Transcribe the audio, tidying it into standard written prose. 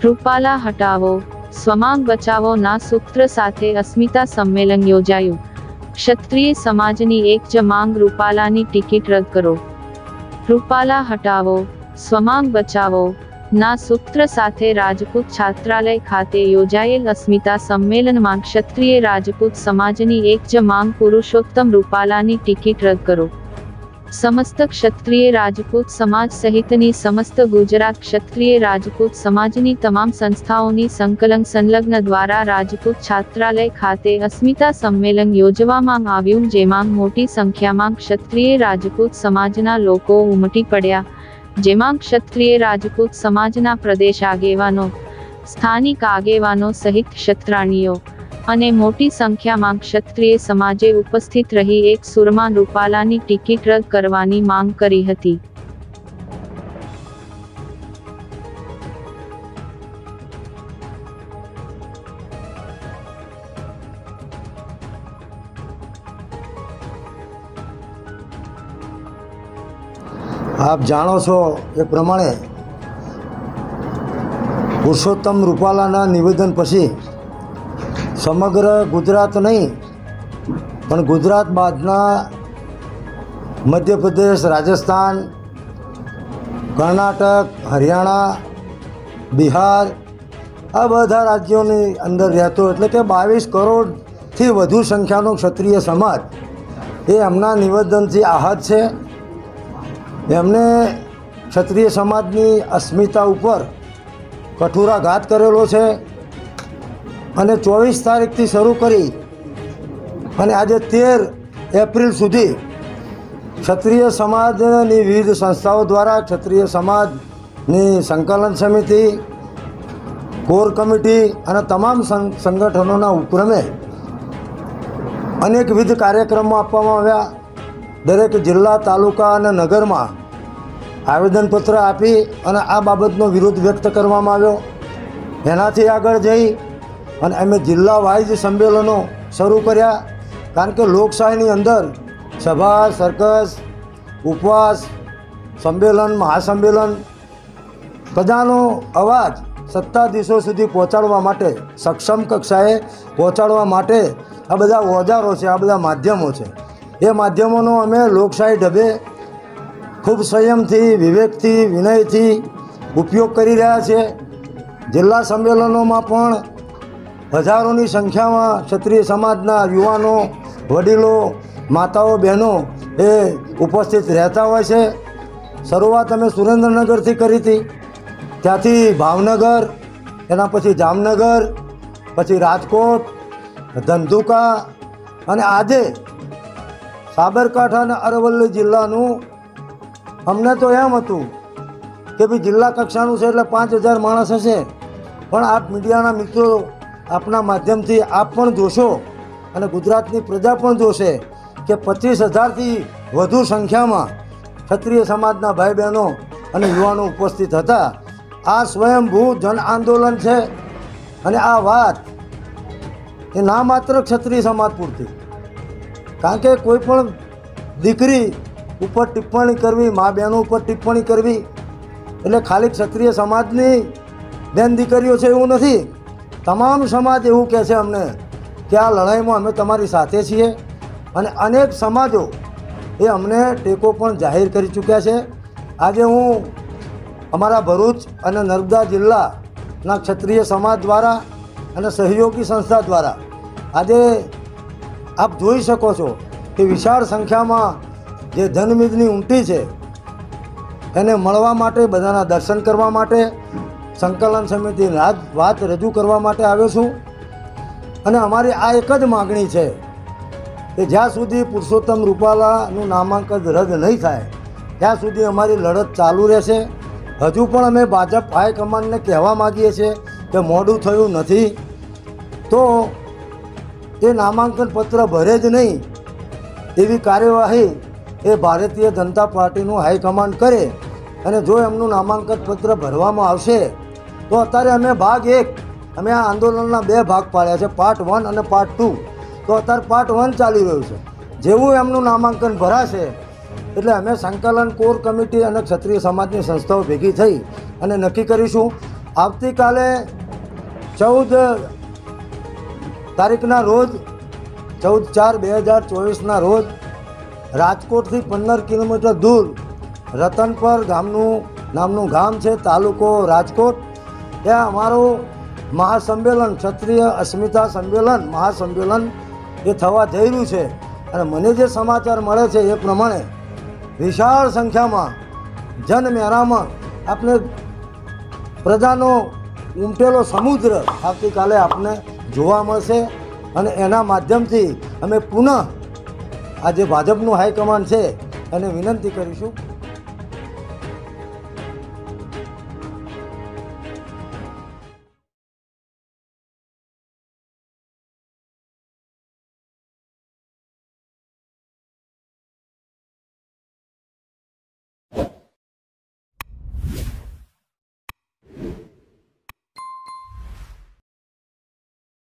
રૂપાલા હટાવો, સ્વમાંગ બચાવોના સૂત્ર સાથે અસ્મિતા સંમેલન યોજાયું. ક્ષત્રિય સમાજની એક જ માંગ, રૂપાલાની ટિકિટ રદ કરો. રૂપાલા હટાવો, સ્વમાંગ બચાવો ના સૂત્ર સાથે રાજપૂત છાત્રાલય ખાતે યોજાયેલ અસ્મિતા સંમેલનમાં ક્ષત્રિય રાજપૂત સમાજની એક જ માંગ, પુરુષોત્તમ રૂપાલાની ટિકિટ રદ કરો. સમસ્ત ક્ષત્રિય રાજપૂત સમાજ સહિતની સમસ્ત ગુજરાત ક્ષત્રિય રાજપૂત સમાજની તમામ સંસ્થાઓની સંલગ્ન દ્વારા રાજપૂત છાત્રાલય ખાતે અસ્મિતા સંમેલન યોજવામાં આવ્યું, જેમાં મોટી સંખ્યામાં ક્ષત્રિય રાજપૂત સમાજના લોકો ઉમટી પડ્યા, જેમાં ક્ષત્રિય રાજપૂત સમાજના પ્રદેશ આગેવાનો, સ્થાનિક આગેવાનો સહિત ક્ષત્રાણીઓ અને મોટી સંખ્યામાં ક્ષત્રિય સમાજે ઉપસ્થિત રહી એક સુરમાં રૂપાલાની ટિકિટ રદ કરવાની માંગ કરી હતી. આપ જાણો છો એ પ્રમાણે પુરુષોત્તમ રૂપાલાના નિવેદન પછી સમગ્ર ગુજરાત નહીં પણ ગુજરાત બાદના મધ્યપ્રદેશ, રાજસ્થાન, કર્ણાટક, હરિયાણા, બિહાર આ બધા રાજ્યોની અંદર રહેતો એટલે કે 22 કરોડથી વધુ સંખ્યાનો ક્ષત્રિય સમાજ એ એમના નિવેદનથી આહત છે. એમને ક્ષત્રિય સમાજની અસ્મિતા ઉપર કઠોરાઘાત કરેલો છે અને 24 તારીખથી શરૂ કરી અને આજે 13 એપ્રિલ સુધી ક્ષત્રિય સમાજની વિવિધ સંસ્થાઓ દ્વારા ક્ષત્રિય સમાજની સંકલન સમિતિ, કોર કમિટી અને તમામ સંગઠનોના ઉપક્રમે અનેકવિધ કાર્યક્રમો આપવામાં આવ્યા. દરેક જિલ્લા, તાલુકા અને નગરમાં આવેદનપત્ર આપી અને આ બાબતનો વિરોધ વ્યક્ત કરવામાં આવ્યો. એનાથી આગળ જઈ અને અમે જિલ્લા વાઇઝ સંમેલનો શરૂ કર્યા, કારણ કે લોકશાહીની અંદર સભા, સરઘસ, ઉપવાસ, સંમેલન, મહાસંમેલન બધાનો અવાજ સત્તાધીશો સુધી પહોંચાડવા માટે, સક્ષમ કક્ષાએ પહોંચાડવા માટે આ બધા ઓજારો છે, આ બધા માધ્યમો છે. એ માધ્યમોનો અમે લોકશાહી ઢબે ખૂબ સંયમથી, વિવેકથી, વિનયથી ઉપયોગ કરી રહ્યા છીએ. જિલ્લા સંમેલનોમાં પણ હજારોની સંખ્યામાં ક્ષત્રિય સમાજના યુવાનો, વડીલો, માતાઓ, બહેનો એ ઉપસ્થિત રહેતા હોય છે. શરૂઆત અમે સુરેન્દ્રનગરથી કરી હતી, ત્યાંથી ભાવનગર, એના પછી જામનગર, પછી રાજકોટ, ધંધુકા અને આજે સાબરકાંઠા અને અરવલ્લી જિલ્લાનું. અમને તો એમ હતું કે ભાઈ જિલ્લા કક્ષાનું છે એટલે 5000 માણસ હશે, પણ આપ મીડિયાના મિત્રો આપના માધ્યમથી આપ પણ જોશો અને ગુજરાતની પ્રજા પણ જોશે કે 25000થી વધુ સંખ્યામાં ક્ષત્રિય સમાજના ભાઈ બહેનો અને યુવાનો ઉપસ્થિત હતા. આ સ્વયંભૂ જન આંદોલન છે અને આ વાત એ ના માત્ર ક્ષત્રિય સમાજ પૂરતી, કારણ કે કોઈ પણ દીકરી ઉપર ટિપ્પણી કરવી, મા બહેનો ઉપર ટિપ્પણી કરવી એટલે ખાલી ક્ષત્રિય સમાજની બેન દીકરીઓ છે એવું નથી. તમામ સમાજ એવું કહે છે અમને કે આ લડાઈમાં અમે તમારી સાથે છીએ અને અનેક સમાજો એ અમને ટેકો પણ જાહેર કરી ચૂક્યા છે. આજે હું અમારા ભરૂચ અને નર્મદા જિલ્લાના ક્ષત્રિય સમાજ દ્વારા અને સહયોગી સંસ્થા દ્વારા આજે આપ જોઈ શકો છો કે વિશાળ સંખ્યામાં જે જનમેદની ઉમટી છે એને મળવા માટે, બધાના દર્શન કરવા માટે, સંકલન સમિતિની વાત રજૂ કરવા માટે આવ્યો છું. અને અમારી આ એક જ માગણી છે કે જ્યાં સુધી પુરુષોત્તમ રૂપાલાનું નામાંકન રદ નહીં થાય ત્યાં સુધી અમારી લડત ચાલુ રહેશે. હજુ પણ અમે ભાજપ હાઈકમાન્ડને કહેવા માગીએ છીએ કે મોડું થયું નથી તો એ નામાંકન પત્ર ભરે જ નહીં એવી કાર્યવાહી એ ભારતીય જનતા પાર્ટીનું હાઈકમાન્ડ કરે. અને જો એમનું નામાંકન પત્ર ભરવામાં આવશે તો અત્યારે અમે ભાગ 1, અમે આ આંદોલનના 2 ભાગ પાડ્યા છે, પાર્ટ 1 અને પાર્ટ 2. તો અત્યારે પાર્ટ 1 ચાલી રહ્યું છે. જેવું એમનું નામાંકન ભરાશે એટલે અમે સંકલન, કોર કમિટી અને ક્ષત્રિય સમાજની સંસ્થાઓ ભેગી થઈ અને નક્કી કરીશું આવતીકાલે 14 તારીખના રોજ 14/4/2024ના રોજ રાજકોટથી 15 કિલોમીટર દૂર રતનપર નામનું ગામ છે, તાલુકો રાજકોટ. ત્યાં અમારું મહાસંમેલન, ક્ષત્રિય અસ્મિતા સંમેલન મહાસંમેલન એ થવા જઈ રહ્યું છે. અને મને જે સમાચાર મળે છે એ પ્રમાણે વિશાળ સંખ્યામાં જનમેરામાં આપણે પ્રજાનો ઉમટેલો સમુદ્ર આવતીકાલે આપને જોવા મળશે. અને એના માધ્યમથી અમે પુનઃ આ જે ભાજપનું હાઈકમાન્ડ છે એને વિનંતી કરીશું